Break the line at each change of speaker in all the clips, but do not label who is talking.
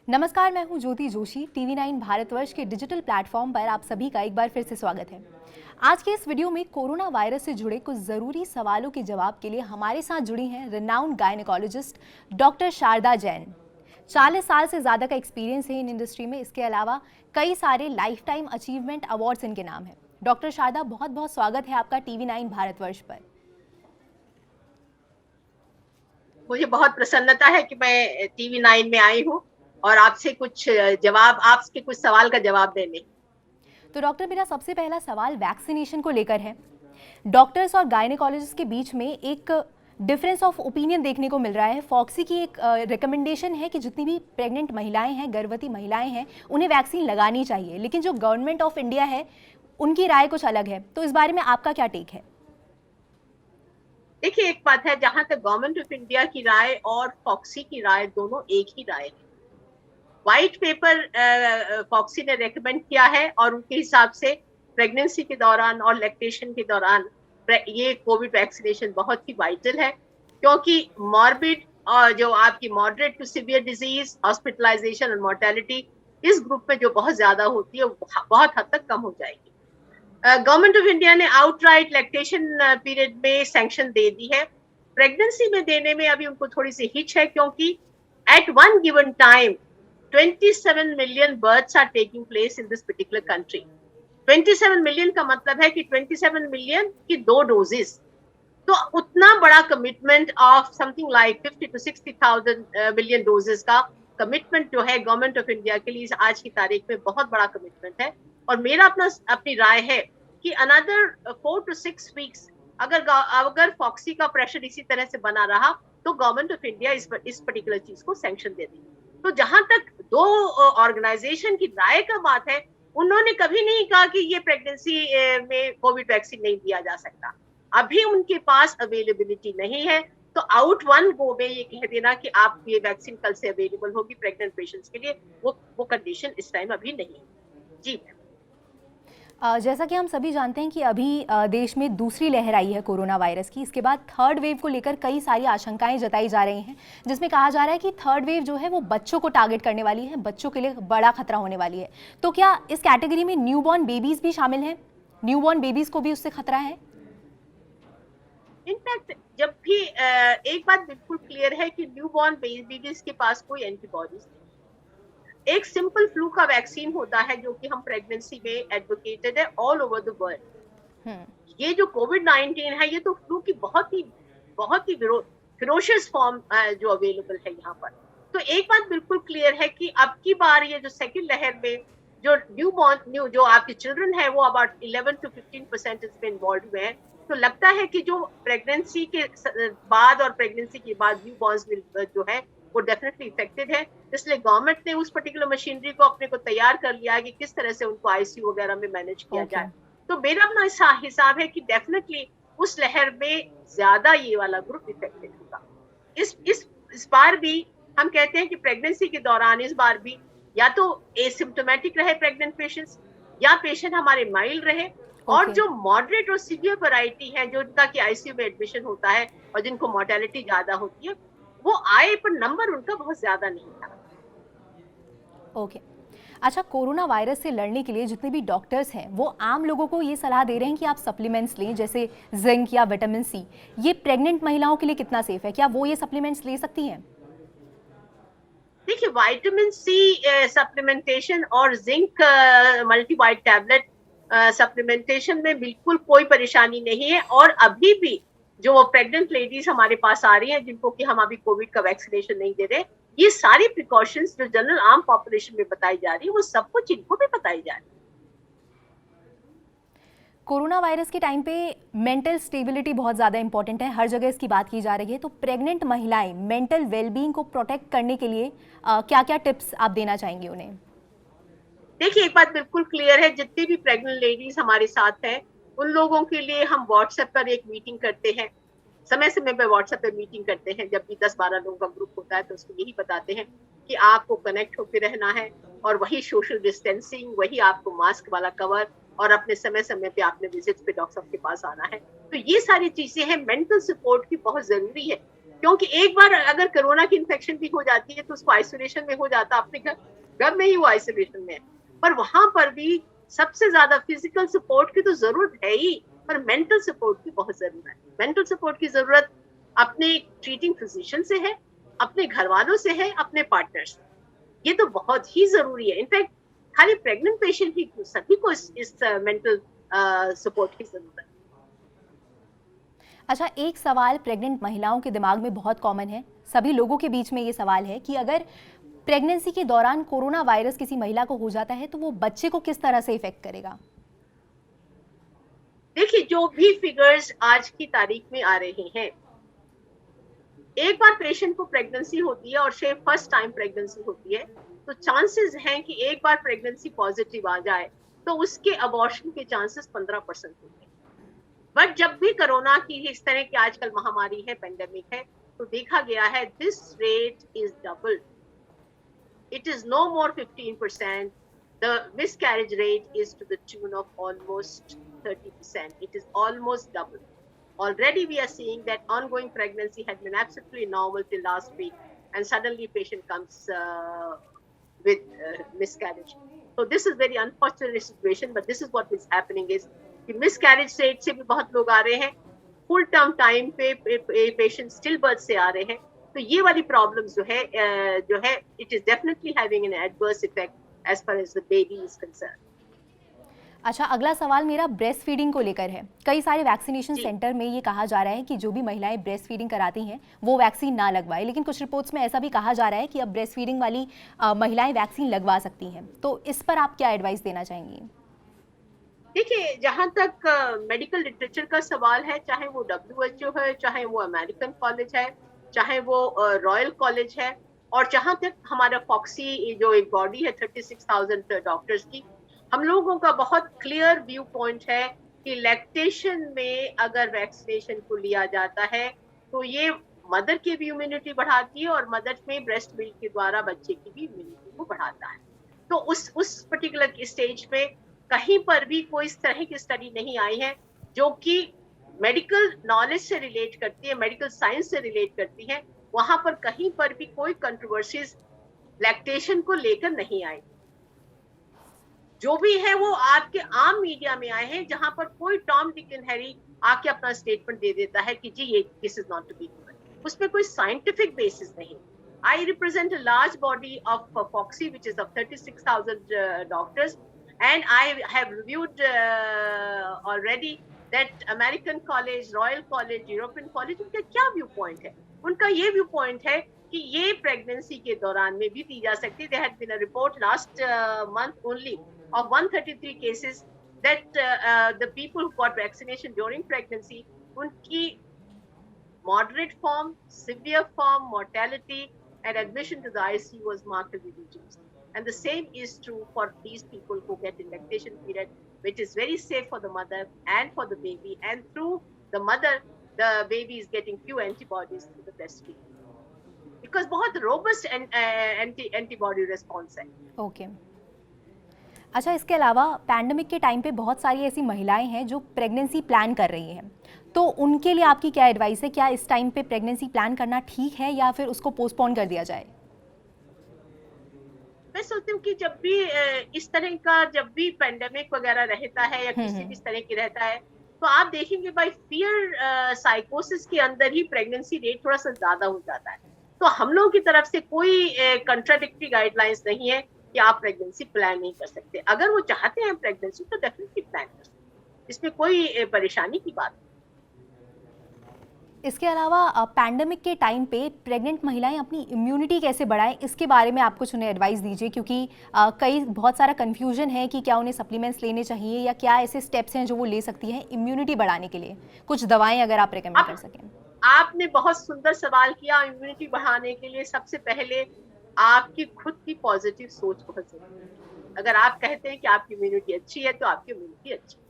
नमस्कार, मैं हूं ज्योति जोशी। TV9 भारतवर्ष के डिजिटल प्लेटफॉर्म पर आप सभी का एक बार फिर से स्वागत है। आज के इस वीडियो में कोरोना वायरस से जुड़े कुछ ज़रूरी सवालों के जवाब के लिए हमारे साथ जुड़ी हैं renowned gynaecologist doctor Sharda Jain. 40 साल से ज़्यादा का एक्सपीरियंस है इन इंडस्ट्री में। इसके अलावा कई सारे लाइफ टाइम अचीवमेंट अवार्ड्स इनके नाम हैं। डॉक्टर शारदा, बहुत बहुत स्वागत है आपका TV9 भारतवर्ष पर।
मुझे बहुत प्रसन्नता है कि मैं TV9 में आई हूँ और आपसे कुछ सवाल का जवाब देने।
तो डॉक्टर, मेरा सबसे पहला सवाल वैक्सीनेशन को लेकर है। डॉक्टर्स और गायनेकोलॉजिस्ट के बीच में एक डिफरेंस ऑफ ओपिनियन देखने को मिल रहा है। फॉक्सी की एक रिकमेंडेशन है कि जितनी भी प्रेग्नेंट महिलाएं हैं, गर्भवती महिलाएं हैं, उन्हें वैक्सीन लगानी चाहिए, लेकिन जो गवर्नमेंट ऑफ इंडिया है उनकी राय कुछ अलग है। तो इस बारे में आपका क्या टेक है?
देखिए, एक बात है, जहां तक गवर्नमेंट ऑफ इंडिया की राय और फॉक्सी की राय, दोनों एक ही राय है। व्हाइट पेपर फॉक्सी ने रेकमेंड किया है और उनके हिसाब से प्रेगनेंसी के दौरान और लैक्टेशन के दौरान ये कोविड वैक्सीनेशन बहुत ही वाइटल है, क्योंकि मॉर्बिड और जो आपकी moderate to severe disease, hospitalisation और मोर्टेलिटी इस ग्रुप में जो बहुत ज्यादा होती है वो बहुत हद तक कम हो जाएगी। गवर्नमेंट ऑफ इंडिया ने आउटराइट लैक्टेशन पीरियड में सैंक्शन दे दी है। प्रेगनेंसी में देने में अभी उनको थोड़ी सी हिच है, क्योंकि at one given time 27 million births are taking place in this particular country. 27 million का मतलब है कि 27 मिलियन की 2 डोजेस, तो उतना बड़ा commitment of something like 50 to 60,000 million doses का कमिटमेंट जो है गवर्नमेंट ऑफ इंडिया के लिए आज की तारीख में बहुत बड़ा कमिटमेंट है। और मेरा अपनी राय है कि अनदर 4 to 6 वीक्स अगर फॉक्सी का प्रेशर इसी तरह से बना रहा तो गवर्नमेंट ऑफ इंडिया इस पर्टिकुलर चीज को सैंक्शन दे देगी। तो जहां तक दो ऑर्गेनाइजेशन की राय का बात है, उन्होंने कभी नहीं कहा कि ये प्रेगनेंसी में कोविड वैक्सीन नहीं दिया जा सकता। अभी उनके पास अवेलेबिलिटी नहीं है, तो आउट वन गो में ये कह देना कि आप ये वैक्सीन कल से अवेलेबल होगी प्रेग्नेंट पेशेंट्स के लिए, वो कंडीशन इस टाइम अभी नहीं है। जी मैम।
जैसा कि हम सभी जानते हैं कि अभी देश में दूसरी लहर आई है कोरोना वायरस की। इसके बाद थर्ड वेव को लेकर कई सारी आशंकाएं जताई जा रही हैं, जिसमें कहा जा रहा है कि थर्ड वेव जो है वो बच्चों को टारगेट करने वाली है, बच्चों के लिए बड़ा खतरा होने वाली है। तो क्या इस कैटेगरी में न्यूबॉर्न बेबीज भी शामिल हैं? न्यूबॉर्न बेबीज को भी उससे खतरा है?
इनफैक्ट जब भी एक बात बिल्कुल क्लियर है कि न्यूबॉर्न बेबीज के पास कोई एंटीबॉडीज नहीं। एक सिंपल फ्लू का वैक्सीन होता है जो कि हम प्रेगनेंसी में एडवोकेटेड है ऑल ओवर द वर्ल्ड। ये जो कोविड-19 है, ये तो फ्लू की बहुत ही फिरोशियस फॉर्म जो अवेलेबल है यहाँ पर। तो एक बात बिल्कुल क्लियर है कि अब की बार ये जो सेकेंड लहर में जो जो आपके चिल्ड्रन है वो अबाउट 11 to 15% इसमें इन्वॉल्व हुए हैं। तो लगता है कि जो प्रेगनेंसी के बाद और प्रेगनेंसी के बाद न्यूबॉर्न्स जो है वो डेफिनेटली इफेक्टेड है। इसलिए गवर्नमेंट ने उस पर्टिकुलर मशीनरी को अपने को तैयार कर लिया है कि किस तरह से उनको आईसीयू वगैरह में मैनेज किया जाए। तो मेरा अपना हिसाब है कि डेफिनेटली उस लहर में ज्यादा ये वाला ग्रुप इफेक्टेड होगा। इस बार भी हम कहते हैं कि प्रेगनेंसी के दौरान इस बार भी या तो एसिम्प्टोमेटिक रहे प्रेग्नेंट पेशेंट्स, या पेशेंट हमारे माइल्ड रहे, और जो मॉडरेट और सीवियर वैरायटी है जो उनका कि आईसीयू में एडमिशन होता है और जिनको मोर्टेलिटी ज्यादा होती है, वो आए पर नंबर उनका बहुत ज्यादा नहीं था।
ओके। अच्छा, कोरोना वायरस से लड़ने के लिए जितने भी डॉक्टर्स हैं वो आम लोगों को ये सलाह दे रहे हैं कि आप सप्लीमेंट्स लें, जैसे जिंक या विटामिन सी। ये प्रेग्नेंट महिलाओं के लिए कितना सेफ है? क्या वो ये सप्लीमेंट्स ले सकती हैं?
देखिए, विटामिन सी सप्लीमेंटेशन और जिंक मल्टीवाइट टैबलेट सप्लीमेंटेशन में बिल्कुल कोई परेशानी नहीं है। और अभी भी जो प्रेग्नेंट लेडीज हमारे पास आ रही हैं जिनको कि हम अभी कोविड का वैक्सीनेशन नहीं दे रहे, ये सारी प्रिकॉशंस जो जनरल आम पॉपुलेशन में बताई जा रही है वो सब कुछ इनको भी बताई जा रही है।
कोरोना वायरस के टाइम पे मेंटल स्टेबिलिटी बहुत ज़्यादा इंपॉर्टेंट है, हर जगह इसकी बात की जा रही है। तो प्रेग्नेंट महिलाएं मेंटल वेलबींग को प्रोटेक्ट करने के लिए क्या क्या टिप्स आप देना चाहेंगे उन्हें?
देखिए, एक बात बिल्कुल क्लियर है, जितनी भी प्रेग्नेंट लेडीज हमारे साथ हैं उन लोगों के लिए हम व्हाट्सएप पर एक मीटिंग करते हैं, समय समय पर व्हाट्सएप पर मीटिंग करते हैं। जब भी 10-12 लोगों का ग्रुप होता है तो उसको यही बताते हैं कि आपको कनेक्ट होकर रहना है, और वही सोशल डिस्टेंसिंग, वही आपको मास्क वाला कवर, और अपने समय समय पे आपने विजिट पे डॉक्टर साहब के पास आना है। तो ये सारी चीजें हैं, मेंटल सपोर्ट की बहुत जरूरी है। क्योंकि एक बार अगर कोरोना की इन्फेक्शन भी हो जाती है तो उसको आइसोलेशन में हो जाता, अपने घर में ही वो आइसोलेशन में है। पर वहां पर भी सबसे ज्यादा फिजिकल सपोर्ट की तो जरूरत है ही, पर मेंटल सपोर्ट की बहुत जरूरत है। मेंटल सपोर्ट की जरूरत अपने ट्रीटिंग फिजिशियन से है, अपने घर वालों से है, अपने पार्टनर से। ये तो बहुत ही जरूरी है। इनफैक्ट खाली प्रेग्नेंट पेशेंट ही, सभी को इस मेंटल सपोर्ट की जरूरत है।
अच्छा, एक सवाल प्रेग्नेंट महिलाओं के दिमाग में बहुत कॉमन है, सभी लोगों के बीच में ये सवाल है कि अगर प्रेगनेंसी के दौरान कोरोना वायरस किसी महिला को हो जाता है तो वो बच्चे को किस तरह से इफेक्ट करेगा?
देखिए, जो भी फिगर्स आज की तारीख में आ रहे हैं, एक बार पेशेंट को प्रेगनेंसी होती है और शायद फर्स्ट टाइम प्रेगनेंसी होती है, तो चांसेस हैं कि एक बार प्रेगनेंसी पॉजिटिव आ जाए तो उसके अबॉर्शन के चांसेस 15% होते हैं। बट जब भी कोरोना की इस तरह की आजकल महामारी है, पेंडेमिक है, तो देखा गया है this rate is double. It is no more 15%. The miscarriage rate is to the tune of almost 30%. It is almost double. Already we are seeing that ongoing pregnancy had been absolutely normal till last week, and suddenly patient comes with miscarriage. So this is very unfortunate situation, but this is what is happening is कि miscarriage rate से भी बहुत लोग आ रहे हैं, full term time पे patient still birth से आ रहे हैं। तो ये वाली प्रॉब्लम जो है it is definitely having an adverse effect as far as the baby is concern.
अच्छा, अगला सवाल मेरा ब्रेस्ट फीडिंग को लेकर है। कई सारे वैक्सीनेशन सेंटर में ये कहा जा रहा है कि जो भी महिलाएं ब्रेस्ट फीडिंग कराती हैं वो वैक्सीन ना लगवाए, लेकिन कुछ रिपोर्ट्स में ऐसा भी कहा जा रहा है कि अब ब्रेस्ट फीडिंग वाली महिलाएं वैक्सीन लगवा सकती हैं। तो इस पर आप क्या एडवाइस देना चाहेंगी?
देखिए, जहां तक मेडिकल लिटरेचर का सवाल है, चाहे वो WHO है, चाहे वो अमेरिकन कॉलेज है, चाहे वो रॉयल कॉलेज है, और जहां तक हमारा फॉक्सी जो एक बॉडी है 36,000 डॉक्टर्स की, हम लोगों का बहुत क्लियर व्यू पॉइंट है कि लैक्टेशन में अगर वैक्सीनेशन को लिया जाता है तो ये मदर की भी इम्यूनिटी बढ़ाती है और मदर में ब्रेस्ट मिल्क के द्वारा बच्चे की भी इम्यूनिटी को बढ़ाता है। तो उस पर्टिकुलर स्टेज पे कहीं पर भी कोई इस तरह की स्टडी नहीं आई है जो कि मेडिकल नॉलेज से रिलेट करती है, मेडिकल साइंस से रिलेट करती है। वहां पर कहीं पर भी कोई कंट्रोवर्सीज लैक्टेशन को लेकर नहीं आई। जो भी है वो आपके आम मीडिया में आए हैं, जहां पर कोई टॉम डिक एंड हैरी आके अपना स्टेटमेंट दे देता है कि जी ये this is not to be given. उसमें कोई साइंटिफिक बेसिस नहीं। I represent a large body of FOXI, which is of 36,000 doctors, and I have reviewed already that American college, Royal College, European college, उनका क्या view point है? उनका ये view point है कि ये प्रेगनेंसी के दौरान में भी दी जा सकती है। There had been a report last month only of 133 cases that the people who got vaccination during pregnancy, उनकी moderate form, severe form, mortality, and admission to the ICU was markedly reduced. And the same is true for these people who get in lactation period, which is very safe for the mother and for the baby. And through the mother, the baby is getting few antibodies through the breastfeeding. Because बहुत robust antibody response है.
Okay. अच्छा, इसके अलावा pandemic के time पे बहुत सारी ऐसी महिलाएं हैं जो प्रेगनेंसी प्लान कर रही हैं, तो उनके लिए आपकी क्या एडवाइस है? क्या इस टाइम पे प्रेगनेंसी प्लान करना ठीक है या फिर उसको पोस्टपोन कर दिया जाए?
मैं सोचती हूँ कि जब भी इस तरह का जब भी पेंडेमिक वगैरह रहता है या किसी भी तरह की रहता है, तो आप देखेंगे बाय फियर साइकोसिस के अंदर ही प्रेगनेंसी रेट थोड़ा सा ज्यादा हो जाता है। तो हम लोगों की तरफ से कोई कंट्राडिक्टरी गाइडलाइंस नहीं है कि आप प्रेगनेंसी प्लान नहीं कर सकते। अगर वो चाहते हैं प्रेगनेंसी तो डेफिनेटली प्लान कर सकते हैं, इसमें कोई परेशानी की बात नहीं।
इसके अलावा पैंडेमिक के टाइम पे प्रेग्नेंट महिलाएं अपनी इम्यूनिटी कैसे बढ़ाएं, इसके बारे में आप कुछ उन्हें एडवाइस दीजिए, क्योंकि बहुत सारा कंफ्यूजन है कि क्या उन्हें सप्लीमेंट्स लेने चाहिए या क्या ऐसे स्टेप्स हैं जो वो ले सकती हैं इम्यूनिटी बढ़ाने के लिए। कुछ दवाएं अगर आप रिकमेंड कर सकें।
आपने बहुत सुंदर सवाल किया। इम्यूनिटी बढ़ाने के लिए सबसे पहले आपकी खुद की पॉजिटिव सोच बहुत जरूरी है। अगर आप कहते हैं कि आपकी इम्यूनिटी अच्छी है तो आपकी इम्यूनिटी अच्छी है।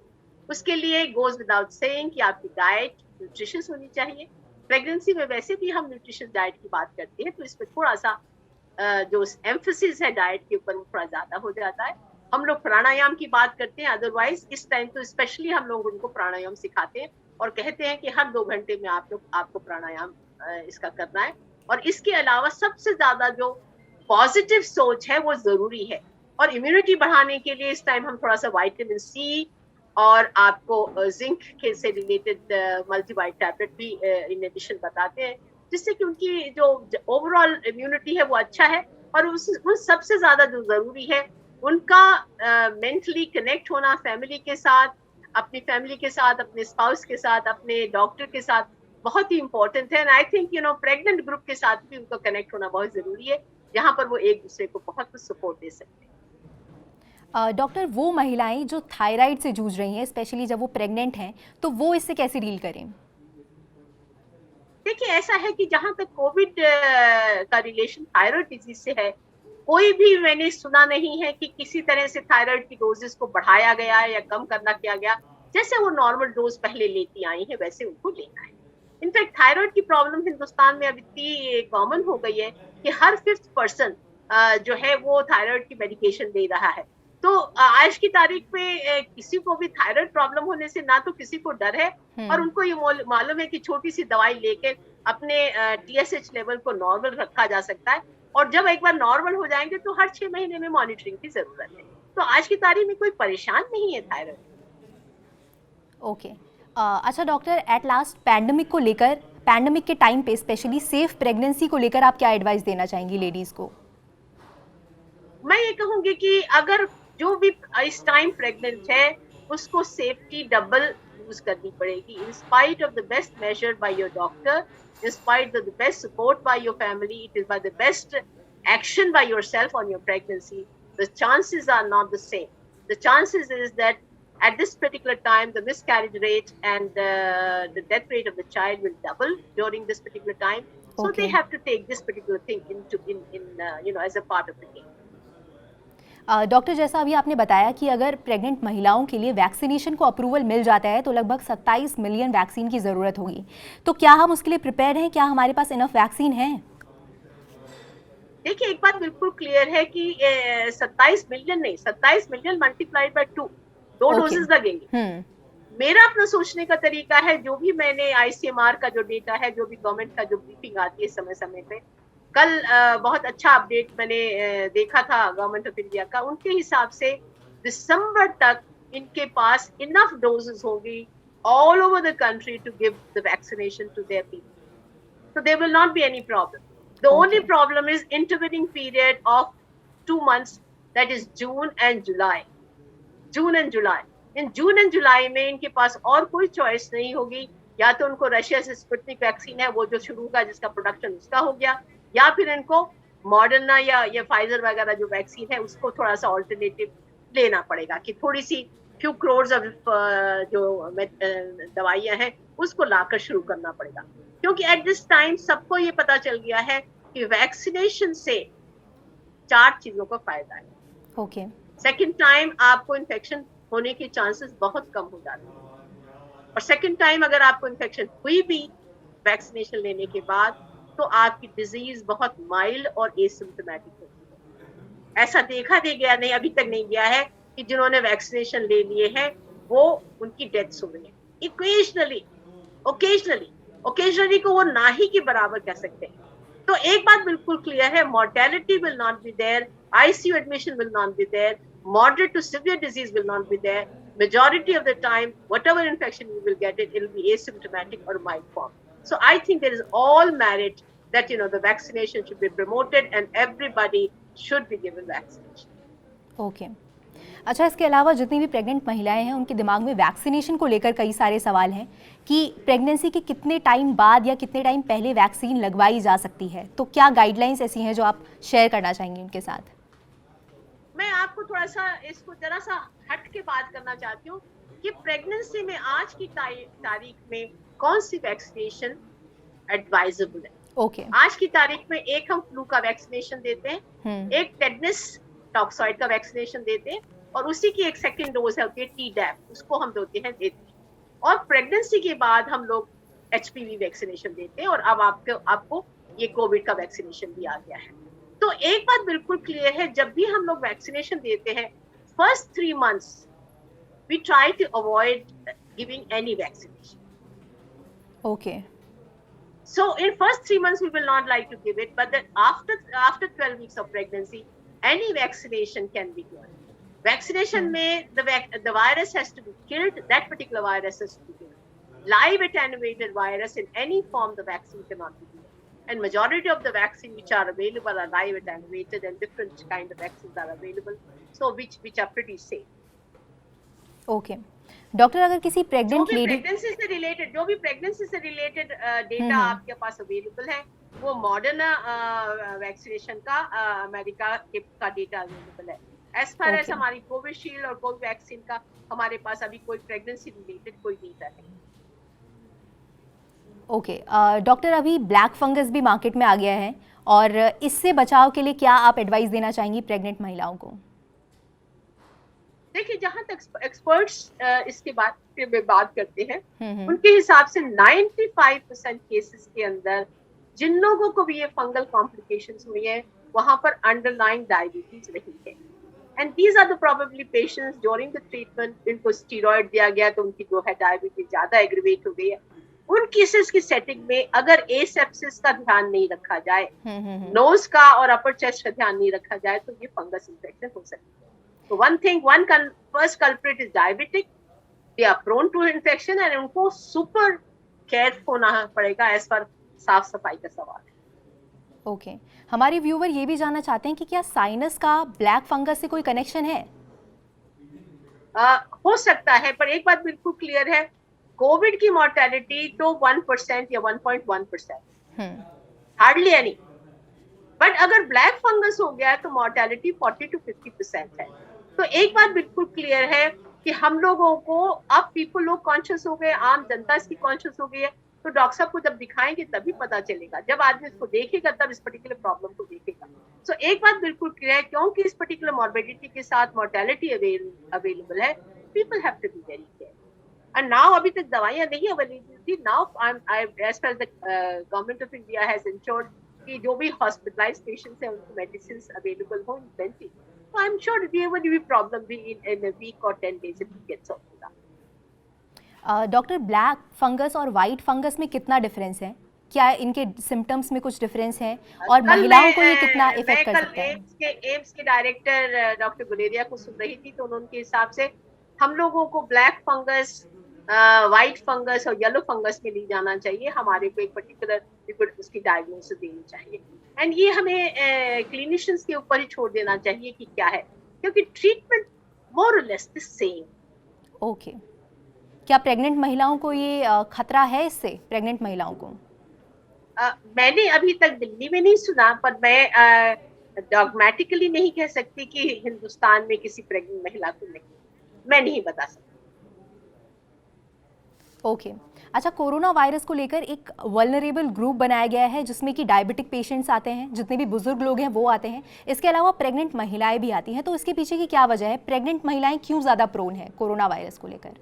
उसके लिए गोज विदाउट सेइंग कि आपकी डाइट न्यूट्रिशियस होनी चाहिए। प्रेगनेंसी में वैसे भी हम न्यूट्रिशियस डाइट की बात करते हैं, तो इसमें थोड़ा सा जो एम्फेसिस है डाइट के ऊपर वो थोड़ा ज्यादा हो जाता है। हम लोग प्राणायाम की बात करते हैं, अदरवाइज इस टाइम तो स्पेशली हम लोग उनको प्राणायाम सिखाते हैं और कहते हैं कि हर 2 घंटे में आपको प्राणायाम इसका करना है। और इसके अलावा सबसे ज्यादा जो पॉजिटिव सोच है वो जरूरी है। और इम्यूनिटी बढ़ाने के लिए इस टाइम हम थोड़ा सा विटामिन सी और आपको जिंक के से रिलेटेड मल्टीवाइट टैबलेट भी इन एडिशन बताते हैं, जिससे कि उनकी जो ओवरऑल इम्यूनिटी है वो अच्छा है। और उन सबसे ज्यादा जो जरूरी है उनका मेंटली कनेक्ट होना फैमिली के साथ, अपनी फैमिली के साथ, अपने स्पाउस के साथ, अपने डॉक्टर के साथ बहुत ही इंपॉर्टेंट है। And I think pregnant group के साथ भी उनको कनेक्ट होना बहुत जरूरी है, जहां पर वो एक दूसरे को बहुत कुछ सपोर्ट दे सकते हैं।
डॉक्टर, वो महिलाएं जो थायराइड से जूझ रही हैं, स्पेशली जब वो प्रेग्नेंट हैं, तो वो इससे कैसे डील करें?
देखिए, ऐसा है कि जहां तक कोविड का रिलेशन थायराइड डिजीज से है, कोई भी मैंने सुना नहीं है कि किसी तरह से थायराइड की डोजेस को बढ़ाया गया है या कम करना किया गया। जैसे वो नॉर्मल डोज पहले लेती आई है वैसे उनको लेना है। इनफैक्ट थायराइड की प्रॉब्लम हिंदुस्तान में अब इतनी कॉमन हो गई है कि हर 5th पर्सन जो है वो थायराइड की मेडिकेशन ले रहा है। तो आज की तारीख में किसी को भी थायराइड प्रॉब्लम होने से ना तो किसी को डर है, और उनको ये मालूम है कि छोटी सी दवाई लेकर अपने TSH लेवल को नॉर्मल रखा जा सकता है। और जब एक बार नॉर्मल हो जाएंगे तो हर 6 महीने में मॉनिटरिंग की जरूरत है। तो आज की तारीख में कोई परेशान नहीं है थायराइड।
ओके। अच्छा डॉक्टर, एट लास्ट पैंडेमिक के टाइम पे स्पेशली सेफ प्रेगनेंसी को लेकर आप क्या एडवाइस देना चाहेंगी लेडीज को?
मैं ये कहूंगी कि अगर जो भी इस टाइम प्रेग्नेंट है उसको सेफ्टी डबल यूज करनी पड़ेगी। In spite of the best measure by your doctor, in spite of the best support by your family, it is by the best action by yourself on your pregnancy, the chances are not the same. The chances is that at this particular time, the miscarriage rate and the death rate of the child will double during this particular time. So they have to take this particular thing into as a part of the game.
Doctor, जैसा अभी आपने बताया कि अगर pregnant महिलाओं के लिए vaccination को अप्रूवल मिल जाता है तो लगभग 27 मिलियन वैक्सीन की ज़रूरत होगी, तो क्या हम उसके लिए प्रिपेयर हैं? क्या हमारे पास इनफ वैक्सीन है?
देखिए, एक बात बिल्कुल क्लियर है कि 27 मिलियन नहीं, 27 मिलियन मल्टीप्लाइड बाय 2, 2 डोजेस लगेंगे। मेरा अपना सोचने का तरीका है, जो भी मैंने ICMR का जो डेटा है, जो भी गवर्नमेंट का जो ब्रीफिंग आती है समय समय पे, कल बहुत अच्छा अपडेट मैंने देखा था गवर्नमेंट ऑफ इंडिया का। उनके हिसाब से दिसंबर तक इनके पास इनफ डोजेस होगी all over the country to give the vaccination to their people, so there will not be any problem. The only problem is intervening period of 2 months, that is June and July. In June and July में इनके पास और कोई choice नहीं होगी, या तो उनको Russia से स्पुतनिक वैक्सीन है वो जो शुरू का जिसका प्रोडक्शन उसका हो गया, या फिर इनको मॉडर्ना या फाइजर वगैरह जो वैक्सीन है उसको थोड़ा सा ऑल्टरनेटिव लेना पड़ेगा, कि थोड़ी सी फ्यू क्रोर्स ऑफ जो दवाइयां हैं उसको लाकर शुरू करना पड़ेगा। क्योंकि एट दिस टाइम सबको ये पता चल गया है कि वैक्सीनेशन से 4 चीजों का फायदा है।
ओके।
सेकेंड टाइम आपको इन्फेक्शन होने के चांसेस बहुत कम हो जाते हैं, और सेकेंड टाइम अगर आपको इन्फेक्शन हुई भी वैक्सीनेशन लेने के बाद तो आपकी डिजीज बहुत माइल्ड और एसिम्प्टोमेटिक होती है। ऐसा देखा गया नहीं, अभी तक नहीं गया है कि जिन्होंने वैक्सीनेशन ले लिए हैं वो उनकी डेथ्स हो गई है। ओकेजनली को वो ना ही के बराबर कह सकते हैं। तो एक बात बिल्कुल क्लियर है, mortality will not be there, ICU admission will not be there, moderate to severe disease will not be there. Majority of the time, whatever infection you will get, it will be asymptomatic or mild form. So I think there is all merit that the vaccination should be promoted and everybody should be given vaccination.
Okay. अच्छा, इसके अलावा जितनी भी pregnant महिलाएं हैं उनके दिमाग में वैक्सीनेशन को लेकर कई सारे सवाल हैं कि प्रेगनेंसी के कितने टाइम बाद या कितने टाइम पहले वैक्सीन लगवाई जा सकती है, तो क्या गाइडलाइंस ऐसी हैं जो आप शेयर करना चाहेंगे उनके साथ?
मैं आपको थोड़ा सा इसको जरा सा हट के बात करना चाहती हूँ कि प्रेगनेंसी में आज की तारीख में कौन सी वैक्सीनेशन एडवाइजेबल है।
ओके।
आज की तारीख में एक हम फ्लू का वैक्सीनेशन देते हैं, एक टेटनस टॉक्सॉइड का वैक्सीनेशन देते हैं, और उसी की एक सेकंड डोज होती है Tdap, उसको हम देते हैं। और प्रेगनेंसी के बाद हम लोग HPV वैक्सीनेशन देते हैं, और अब आपको ये कोविड का वैक्सीनेशन भी आ गया है। तो एक बात बिल्कुल क्लियर है, जब भी हम लोग वैक्सीनेशन देते हैं first 3 months we try to avoid giving any vaccination.
Okay.
So in first 3 months we will not like to give it, but then after 12 weeks of pregnancy, any vaccination can be given. Vaccination में the virus has to be killed. That particular virus has to be killed. Live attenuated virus in any form, the vaccine cannot be given. And majority of the vaccine which are available are live attenuated, and different kind of vaccines are available, so which are pretty safe.
Okay doctor, अगर किसी
जो
pregnant
भी
lady
pregnancy से related data आपके पास available है, वो Moderna vaccination का America का डेटा अवेलेबल है. एज फार एज हमारी कोविशील्ड और कोवैक्सीन का हमारे पास अभी कोई प्रेगनेंसी रिलेटेड कोई डेटा नहीं.
ओके डॉक्टर, अभी ब्लैक फंगस भी मार्केट में आ गया है, और इससे बचाव के लिए क्या आप एडवाइस देना चाहेंगी प्रेग्नेंट महिलाओं को?
देखिए, जहां तक एक्सपर्ट्स इसके बारे में बात करते हैं, उनके हिसाब से 95% केसेस के अंदर जिन लोगों को भी ये फंगल कॉम्प्लिकेशंस हुई है, वहां पर अंडरलाइंग डायबिटीज रही है. And these are the probably patients during the treatment, इनको स्टीरॉयड दिया गया तो उनकी जो है डायबिटीज ज्यादा एग्रीवेट हो गई है. उन केसेस की सेटिंग में अगर एसेप्सिस का ध्यान नहीं रखा जाए, नोज का और अपर चेस्ट का ध्यान नहीं रखा जाए, तो ये फंगस इन्फेक्शन हो सकती है. So first culprit is diabetic. They are prone to infection, and उनको super careful होना पड़ेगा as per साफ सफाई का सवाल है.
ओके हमारे व्यूवर ये भी जानना चाहते हैं कि क्या साइनस का ब्लैक फंगस से कोई कनेक्शन है?
हो सकता है, पर एक बात बिल्कुल क्लियर है, कोविड की मॉर्टेलिटी तो 1% या 1.1%, हार्डली एनी. बट अगर ब्लैक फंगस हो गया तो मॉर्टेलिटी 40 to 50% है. तो एक बात बिल्कुल क्लियर है कि हम लोगों को अब लोग कॉन्शियस हो गए, आम जनता इसकी कॉन्शियस हो गई है, तो डॉक्टर साहब को जब दिखाएंगे तभी पता चलेगा. जब आदमी इसको देखेगा तब इस पर्टिकुलर प्रॉब्लम को देखेगा. सो एक बात बिल्कुल क्लियर है, क्योंकि इस पर्टिकुलर मॉर्बिडिटी के साथ मॉर्टेलिटी अवेलेबल है, people have to be very careful. And now अभी तक दवाइयां नहीं अवेलेबल थी. Now as per the government of India has ensured कि जो भी हॉस्पिटलाइज्ड पेशेंट्स हैं उनको मेडिसिन अवेलेबल हो in plenty. So I'm sure there will be problem be in a week or 10 days it gets sorted out.
Doctor, black fungus और white fungus में कितना difference है? क्या इनके सिम्टम्स में कुछ डिफरेंस है, और महिलाओं को ये कितना इफेक्ट कर सकता है?
एम्स के डायरेक्टर डॉक्टर गुलेरिया को सुन रही थी, तो उनके हिसाब से हम लोगों को ब्लैक फंगस, व्हाइट फंगस और येलो फंगस में नहीं जाना चाहिए. हमारे को एक पर्टिकुलर उसकी डायग्नोसिस देनी चाहिए, एंड ये हमें क्लिनिशियंस के ऊपर ही छोड़ देना चाहिए कि क्या है, क्योंकि ट्रीटमेंट मोर और लेस द सेम.
ओके क्या प्रेग्नेंट महिलाओं को ये खतरा है इससे? प्रेग्नेंट महिलाओं को
मैंने अभी तक दिल्ली में नहीं सुना, पर मैं डॉगमेटिकली नहीं कह सकती कि हिंदुस्तान में किसी प्रेग्नेंट महिला को नहीं, मैं नहीं बता सकती.
ओके अच्छा, कोरोना वायरस को लेकर एक वल्नरेबल ग्रुप बनाया गया है जिसमें कि डायबिटिक पेशेंट्स आते हैं, जितने भी बुजुर्ग लोग हैं वो आते हैं, इसके अलावा प्रेग्नेंट महिलाएं भी आती हैं. तो इसके पीछे की क्या वजह है? प्रेग्नेंट महिलाएं क्यों ज्यादा प्रोन है कोरोना वायरस को लेकर?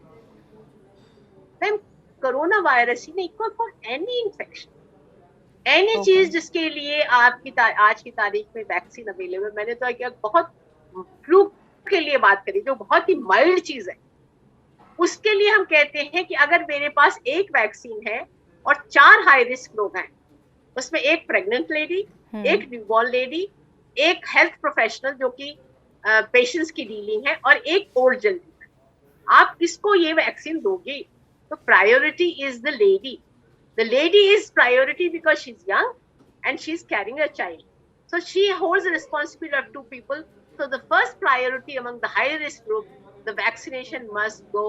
मैम, कोरोना वायरस ही नहीं, फॉर एनी इन्फेक्शन, एनी चीज जिसके लिए आपकी आज की तारीख में वैक्सीन अवेलेबल. मैंने तो एक बहुत फ्लू के लिए बात करी जो बहुत ही माइल्ड चीज है, उसके लिए हम कहते हैं कि अगर मेरे पास एक वैक्सीन है और 4 हाई रिस्क लोग हैं, उसमें एक प्रेग्नेंट लेडी, एक न्यूबॉर्न लेडी, एक हेल्थ प्रोफेशनल जो कि पेशेंट्स की डीलिंग है, और एक ओल्ड जनरेशन, आप किसको ये वैक्सीन दोगे? तो priority is the lady. The lady is priority because she's young and she's carrying a child. So she holds the responsibility of 2 people. So the first priority among the high risk group, the vaccination must go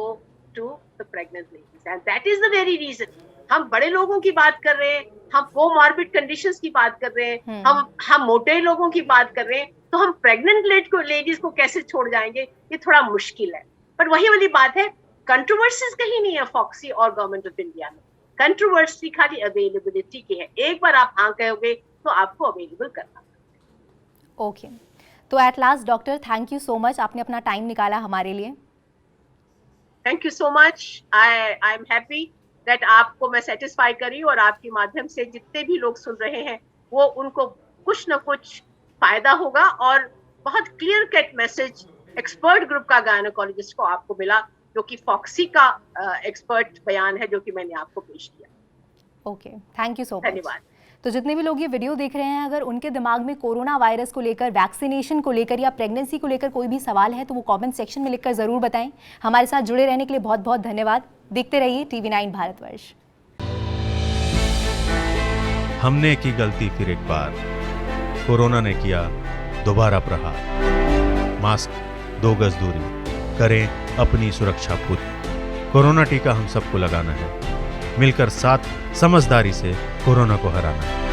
to the pregnant ladies. And that is the very reason. हम बड़े लोगों की बात कर रहे हैं, हम comorbid conditions की बात कर रहे हैं, हम मोटे लोगों की बात कर रहे हैं, तो हम प्रेग्नेंट लेडीज को कैसे छोड़ जाएंगे? ये थोड़ा मुश्किल है. पर वही वाली बात है, कंट्रोवर्सीज कहीं नहीं है फॉक्सी और गवर्नमेंट ऑफ इंडिया में. कंट्रोवर्सी खाली अवेलेबिलिटी की है. एक बार आप हाँ कहोगे तो आपको अवेलेबल करना.
ओके तो at last doctor, thank you so much, आपने अपना टाइम निकाला हमारे लिए.
Thank you so much. I am happy that आपको मैं सेटिस्फाई करी, और आपके माध्यम से जितने भी लोग सुन रहे हैं वो उनको कुछ न कुछ फायदा होगा, और बहुत clear cut message expert group का गायनोकोलॉजिस्ट को आपको मिला, जो कि फॉक्सी का एक्सपर्ट बयान है जो कि मैंने आपको पेश किया.
Okay, thank you so much.
धन्यवाद।
तो जितने भी लोग ये वीडियो देख रहे हैं, अगर उनके दिमाग में कोरोना वायरस को लेकर, वैक्सीनेशन को लेकर या प्रेगनेंसी को लेकर कोई भी सवाल है तो वो कमेंट सेक्शन में लिखकर ज़रूर बताएं। हमारे साथ जुड़े रहने के लिए बहुत बहुत धन्यवाद। देखते रहिए TV9 भारतवर्ष।
हमने की गलती फिर एक बार, कोरोना ने किया दोबारा प्रहार। मास्क, 2 गज दूरी, करें अपनी सुरक्षा पूरी। कोरोना टीका हम सबको लगाना है, मिलकर साथ समझदारी से कोरोना को हराना है।